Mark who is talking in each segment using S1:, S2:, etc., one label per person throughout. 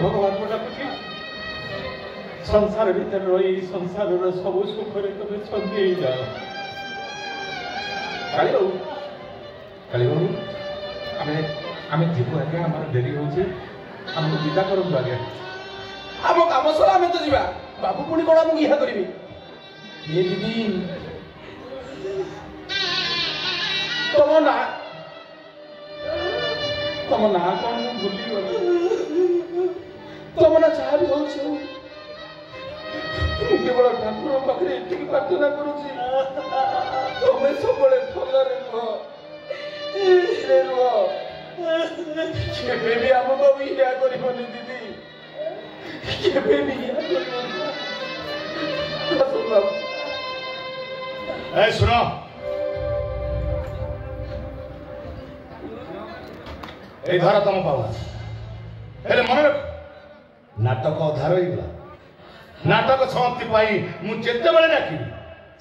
S1: भगवान को डाकुची संसार भीतर रही संसार सब सुख तुम छंदी जाओ काली बाबू आम जीव आगे आम डेरी होमको विदा करूँ आगे
S2: आम कम सर आम तो जा बाबू पुणी कौन आमको इहा करी
S1: ये दीदी
S2: तुम ना कौन भूली गली तुम ना जहाँ भी हो केवल ठाकुर पाखे ये प्रार्थना करुच्ची तुम्हें सब भलरे रुह भी आमको भी या करनी दीदी केबे भी या
S3: ए सुनो ए धर तुम पावा हेले मन रख नाटक अधार होइगला नाटक समाप्ति पाई मु जेते बेले डाकिबी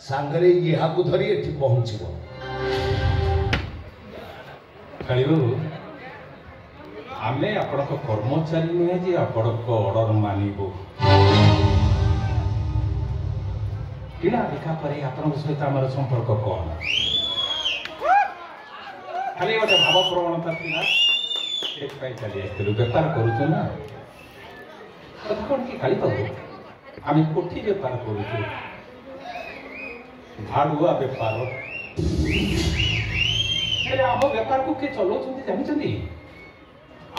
S3: सांगरे इहाकु धरी एठी पहुंचीबो
S1: काली बाबू आमे आपण कर्मचारी नुहे जे आपण ऑर्डर मानिबो किना देखा परे आपण सहित हमर संपर्क कोन खाली गोटे भाव प्रवणता थिला एक पाई चली आइतलु व्यापार करूछु ना कौन की काली बाबू आम कोठी बेपार करूछु भाड़ुआ बेपार आम बेपार को किए चलाउछन्ति जानिछन्ति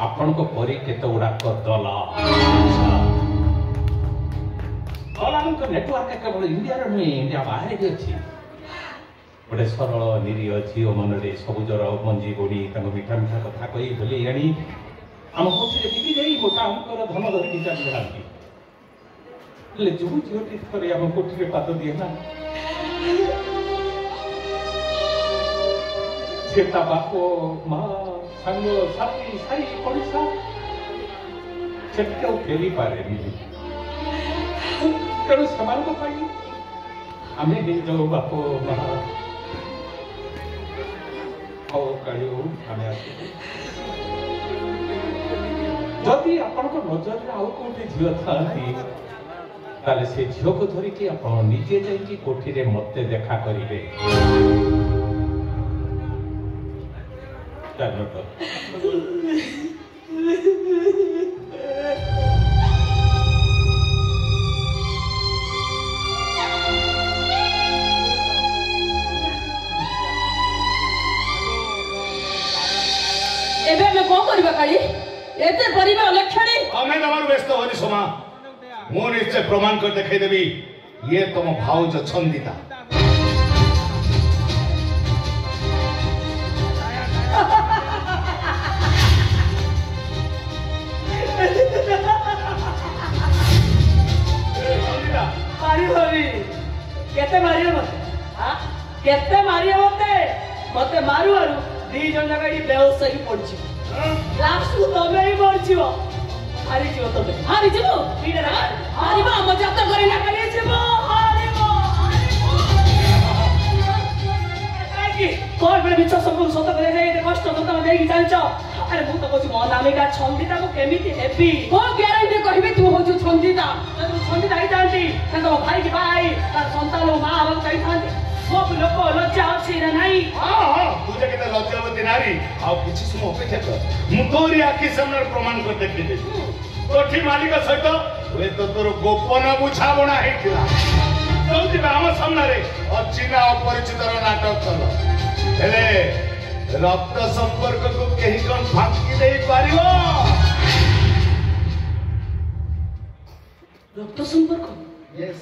S1: आपण को परी केते गुड़ाक दल दलांक नेटवर्क केवल इंडिया नुहे इंडिया बाहर भी अच्छी गोटे सरल निरीह झील मनरे सबुजर मंजी गोड़ी मीठा मीठा कथा कही बोली आनी आम कोठी बिकी जाई गोटा अंकर धन धरिकी चली जाती जो झीलटी थोड़े आम कोठी पाद दिए ना सेता बाप माँ सांग साथी साई पड़ोसा से फेरी पारे तेणु से आम निज बाप माँ जदि आपण नजर आउ कौटे झील था ताले से झील को धरिकी आप निजे जाइए कोठी रे मते देखा करेंगे
S4: एबे मैं कौन करबा काली एते परिबा लक्षणी
S3: हमें तमार व्यस्त होनी सोमा मो निश्चय प्रमाण कर देखाई देबी ये तुम भाउज छंदिता
S4: मारी भाभी केते मारियो मते हां केते मारियो मते मारू आरू दी जन जगह ई बेहोश ही पड़छि लास्ट को तमे ही पड़छियो हारी जीव तमे हारी जीव पीड़े ना हारीबो हम जत करे ना करे जीव हारीबो काकी कोन बे बिच्छा सब सत करे जाई कष्ट तो तमे देई चलछ अरे मु तो कहू मन नामिका छंदिता को केमिति हेपी को ग्यारंटी कहबे तू हो जो छंदिता तू छंदिता ही जानती तो भाई की भाई तार संतान मां हम कहि थांती सब लोक लज्जा अछि ना नहीं
S3: हां तुझे केते लज्जावती नारी आ किछि समय अपेक्षा कर मु तोरी आखि सामने प्रमाण कर देखि दे कोठी मालिक सहित वे तो तोर गोपन बुझाबणा हेतिला जोंति हम सामने रे अचिना अपरिचित नाटक कल हेले रक्त संपर्क को केही कोन फांकी देई पारिबो
S4: रक्त संपर्क
S3: यस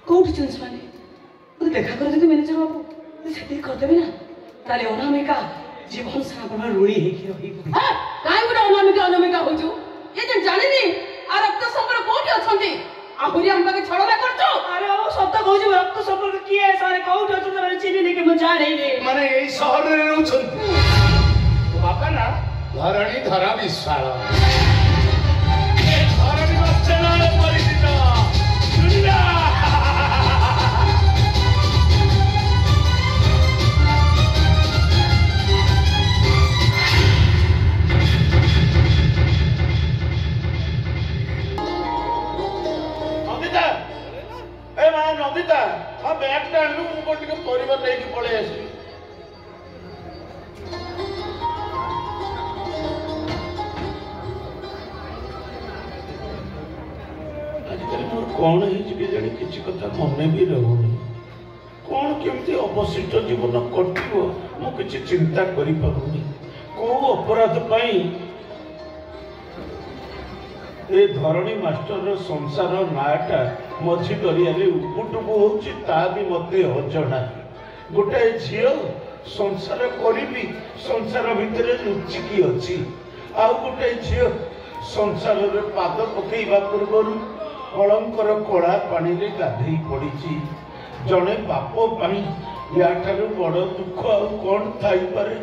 S4: कोठी चेंज माने तो देखा कर दे मैनेजर बाबू सेठी कर देबे ना ताले अनामिका जीवन सारा पर रोड़ी हे की रही हां काई गुडा अनामिका हो जो ये जन जाने नी आ रक्त संपर्क कोठी अछंती आहुरी हमका के छड़ो ना करतो अरे ओ सत्य कहू जे रक्त संपर्क की है सारे कोठी अछन माने चिनी ने के म जा रही रे
S3: माने एई शहर रे रहउछन तो बापा ना धरणी धरा विश्वाल ए धरणी बच्चना परिचित दुनिया
S2: कौन है किसी कथा मन भी रहुनी कौन केमती अवशिष्ट जीवन कटो मुझे चिंता करी पारुनी को अपराध पाई ए धरणी मास्टर संसार नाटा मझी दरिया उपुटुबु होची ता भी मते अजଣା गोटे झील संसार करी संसार भितर लुचिकी अच्छी आउ गोटे झील संसार रे पाद पकेवा पूर्व कलंकर कड़ा पानी रे गाधई पड़ी जड़े बाप या बड़ दुख आ कौन थी पारे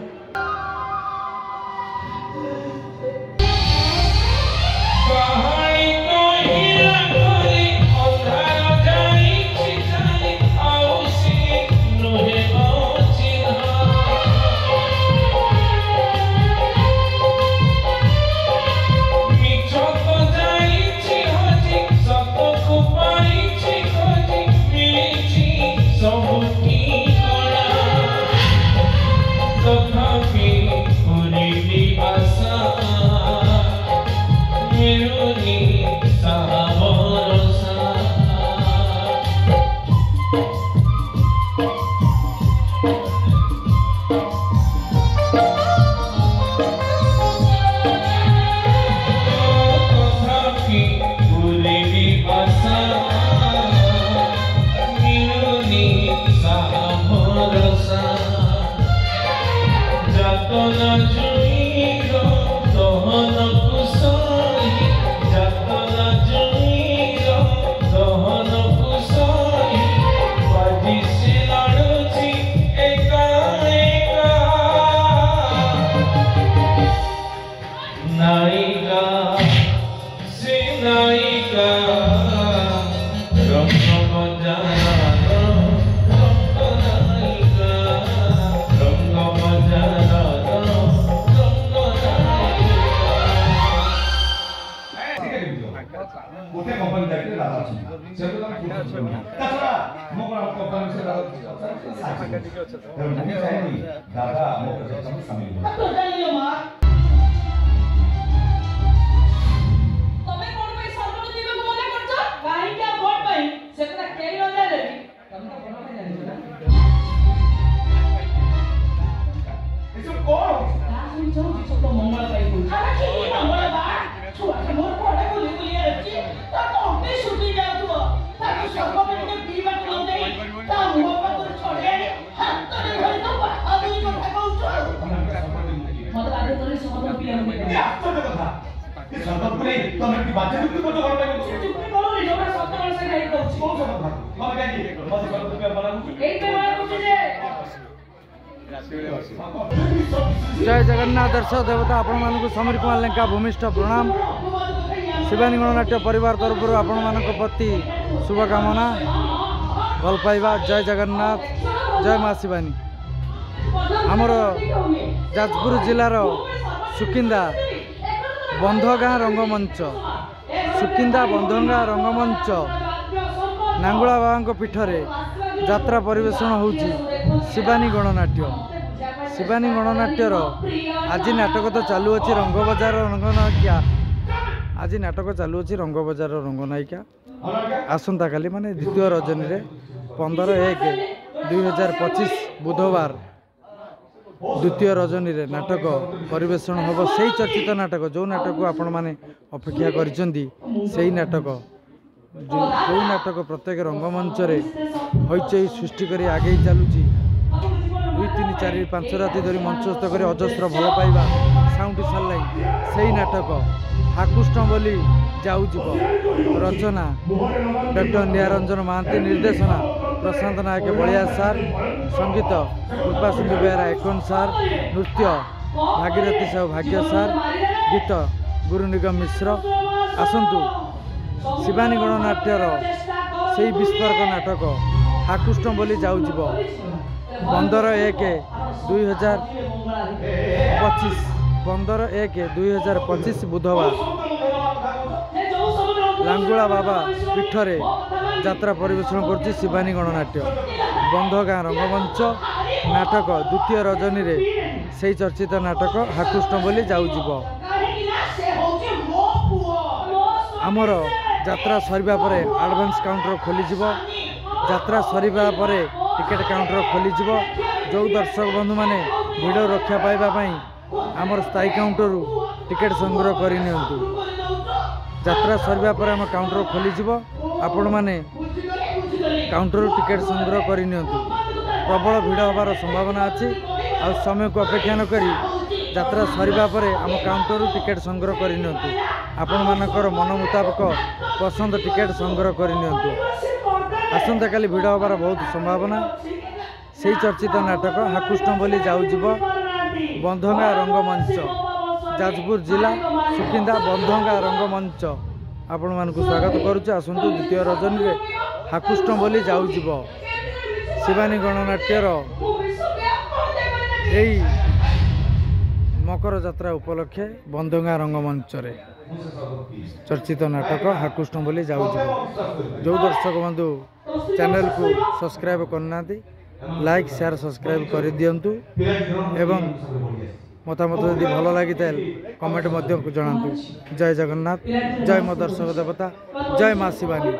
S5: जय जगन्नाथ दर्शक देवता आपण मानक समीर कुमार लेंका भूमिष्ठ प्रणाम शिवानी गणनाट्य परिवार तरफ आपण मानक प्रति शुभकामना भल पाइबा जय जगन्नाथ जय माँ शिवानी आमर जाजपुर जिलार सुकिंदा बंधगाँ रंगमंच सुकिंदा बंधगाँ रंगमंच नांगुला बाबा पीठरे यात्रा परिवेषण होउची शिवानी गणनाट्य शिवानी गणनाट्यर आज नाटक तो चालू अच्छी रंगबजार रंगनायिका आज नाटक चालू अच्छी रंगबजार रंगनायिका आसंता काली माने द्वितीय रजनी रे 15/1/2025 बुधवार द्वितीय रजनी रे नाटक परिवेषण हम से चर्चित नाटक जो नाटक को आपण माने अपेक्षा करिसेंती सेही नाटक जो नाटक प्रत्येक रंगमंच रे हईचई सृष्टि करी आगे चलुची 2 3 4 5 राति धरी मंचस्थ कर अजस्र भल पाइबा साउंड सारे से नाटक हाकुष्ट बोली जाऊ जीव रचना डॉक्टर निरंजन महांती निर्देशना प्रशांत नायक बलिया सार संगीत कृपा सिंधु बेहरा एकन सार नृत्य भागीरथी साहू भाग्य सार गीत गुरु निगम मिश्र आसंतु शिवानी गणनाट्यर से विस्फोरक नाटक हाकुष्ट बोली जाऊ जीव 15/1/2025 बुधवार लांगुला बाबा पीठरे यात्रा परिवेषण कर शिवानी गणनाट्य बंधगाँ रंगमंच नाटक द्वितीय रजनी रे से चर्चित नाटक हाकुष्ट बोली जाऊ जीव आमर যাত্রা সরিবা পরে আডভান্স কাউন্टर खोलीजिव যাত্রা সরিবা পরে টিকেট কাউন্टर खोलीजिव जो दर्शक बंधु माने भिड़ रक्षा पाइबा पई आमर स्थायी काउंटर टिकेट संग्रह करि नियंतु यात्रा सरिबा पर आम काउंटर खोलीजिव आपण माने काउंटर टिकेट संग्रह करि नियंतु प्रबल भिड़ होबार संभावना अछि आ समय को अपेक्षा न करी यात्रा सरिबा पर आम काउंटर टिकेट संग्रह करि नियंतु आपण मानकर मन मुताबिक पसंद टिकेट संग्रह करि नियंतु आसंता काली भिड़ होबार बहुत संभावना से चर्चित नाटक हाकुष्ण बोली जाउजिब बंधंगा रंगमंच जाजपुर जिला सुकिंदा बंधंगा रंगमंच आपण मानकु स्वागत करुचे आसंतु द्वितीय रजनी रे हाकुष्ण बोली जाउजिब शिवानी गणनाट्यर एई मकर यात्रा उपलक्षे बंधंगा रंगमंच रे चर्चित नाटक हाकुष्ण बोली जाउजिब जो दर्शक बंधु चैनल को सब्सक्राइब करना लाइक शेयर सब्सक्राइब कर दियंतु एवं मतामत यदि भल लगी कमेंट जनातु। जय जगन्नाथ, जय मां दर्शक देवता, जय मां शिवानी।